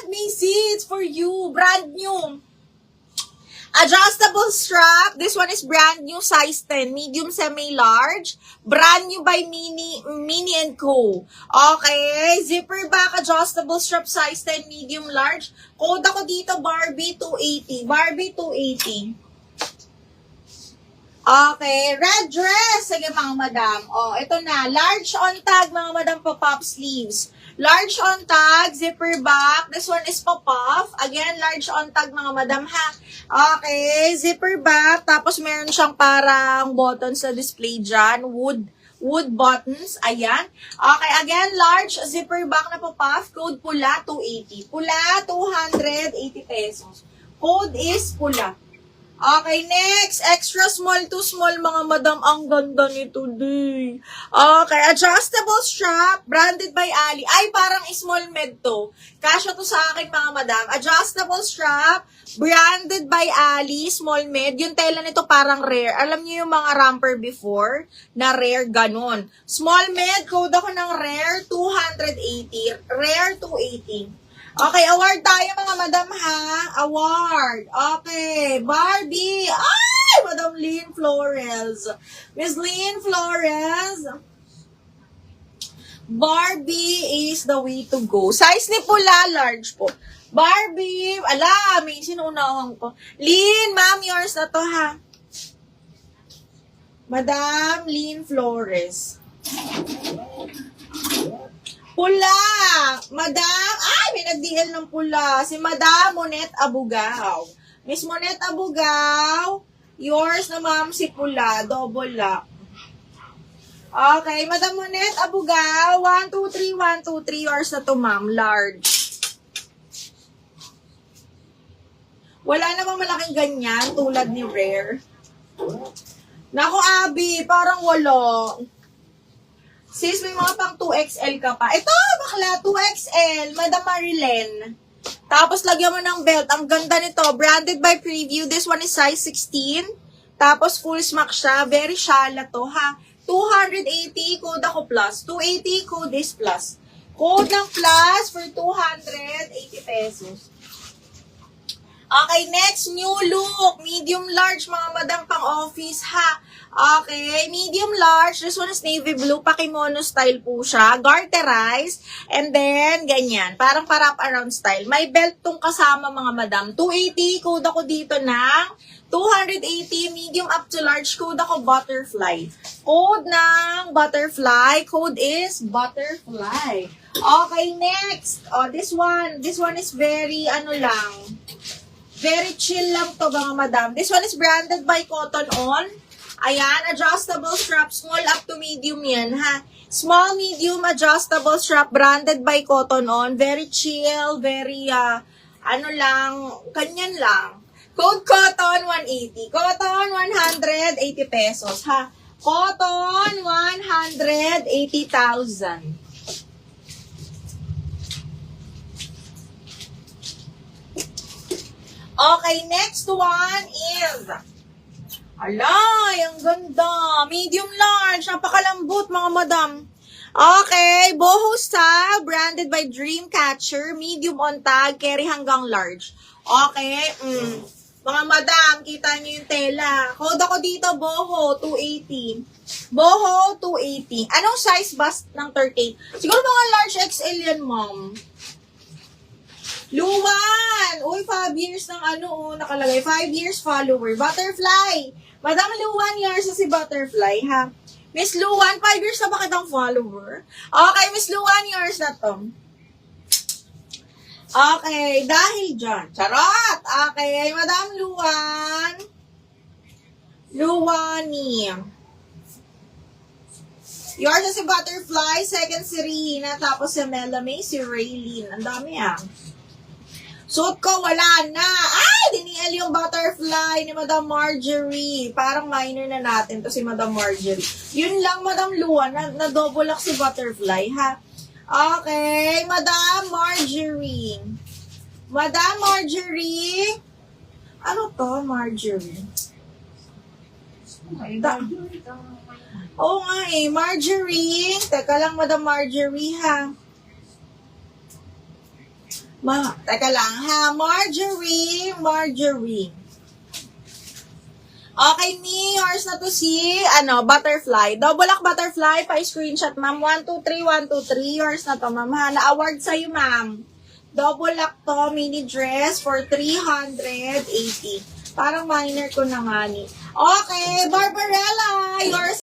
Acme seats for you. Brand new. Adjustable strap. This one is brand new, size 10. Medium, semi-large. Brand new by Mini & Co. Okay. Zipper back, adjustable strap, size 10, medium, large. Code ako dito, Barbie 280. Barbie 280. Okay. Red dress. Sige, mga madam. Oh, ito na. Large on tag, mga madam, pa-pop sleeves. Large on tag, zipper back. This one is pa-puff. Again, large on tag, mga madam, ha. Okay, zipper back. Tapos meron siyang parang buttons sa display dyan. Wood buttons. Ayan. Okay, again, large zipper back na pa-puff. Code pula, 280. Pula, 280 pesos. Code is pula. Okay, next. Extra small to small, mga madam. Ang ganda nito, day. Okay, adjustable strap. Branded by Ali. Ay, parang small med to. Kasya to sa akin, mga madam. Adjustable strap. Branded by Ali. Small med. Yung tela nito parang rare. Alam niyo yung mga ramper before? Na rare, ganun. Small med. Code ako ng rare, 280. Rare, 280. Okay, award tayo, mga madam, ha? Award. Okay, Barbie. Ay, Madam Lynn Flores. Miss Lynn Flores. Barbie is the way to go. Size ni pula, large po. Barbie. Ala, may sinunahan ko. Lynn, ma'am, yours na to, ha? Madam Lynn Flores. Pula! Madam! Ay, may nag-DL ng pula. Si Madam Monet Abugao. Miss Monet Abugao, yours na ma'am si pula. Double lock. Okay, Madam Monet Abugao. 1, 2, 3, 1, 2, 3. Yours na to, ma'am. Large. Wala namang malaking ganyan tulad ni Rare. Naku, Abby, parang wala. Sis, may mga pang 2XL ka pa. Ito, bakla, 2XL. Madam Marilyn. Tapos, lagyan mo ng belt. Ang ganda nito. Branded by Preview. This one is size 16. Tapos, full smack siya. Very shala to, ha. 280, code ako plus. 280, code is plus. Code ng plus for 280 pesos. Okay, next, new look. Medium large, mga madam, pang office, ha. Okay, medium large. This one is navy blue. Pakimono style po siya. Garterized. And then, ganyan. Parang parap around style. May belt tong kasama, mga madam. 280. Code ako dito ng 280. Medium up to large. Code ako butterfly. Code ng butterfly. Code is butterfly. Okay, next. Oh, this one. This one is very, very chill lang to, mga madam. This one is branded by Cotton On. Ayan, adjustable strap, small up to medium yan, ha. Small, medium, adjustable strap, branded by Cotton On. Very chill, very, kanyan lang. Code Cotton, 180. Cotton, 180 pesos, ha. Cotton, 180,000. Okay, next one is... Alay, ang ganda. Medium large. Napakalambot, mga madam. Okay, boho style. Branded by Dreamcatcher. Medium on tag. Carry hanggang large. Okay. Mga madam, kita niyo yung tela. Code ako dito, boho, 280. Boho, 280. Anong size bust ng 38? Siguro mga large XL yan, ma'am. Luwan! Uy, 5 years ng nakalagay. 5 years follower. Butterfly! Madam Luwan, yours na si Butterfly, ha? Miss Luwan, 5 years na ba kitang follower? Okay, Miss Luwan, yours na to. Okay, dahil dyan. Charot! Okay, Madam Luwan. Luwani. Yours na si Butterfly. Second si Rina. Tapos si Melame, si Raylene. Ang dami, ha? Suot ko, wala na. Ay, diniel yung butterfly ni Madam Marjorie. Parang minor na natin to si Madam Marjorie. Yun lang, Madam Luan, na double lock si butterfly, ha? Okay, Madam Marjorie. Madam Marjorie. Ano to, Marjorie? Oo nga eh, Marjorie. Teka lang, Madam Marjorie, ha? Teka lang ha. Marjorie. Okay, me. Yours na to si, butterfly. Double lock butterfly. Pa-screenshot, ma'am. 123. Yours na to, ma'am. Ha? Na-award sa'yo, ma'am. Double lock to. Mini dress for 380. Parang minor ko na nga ni. Okay, Barbarella. Yours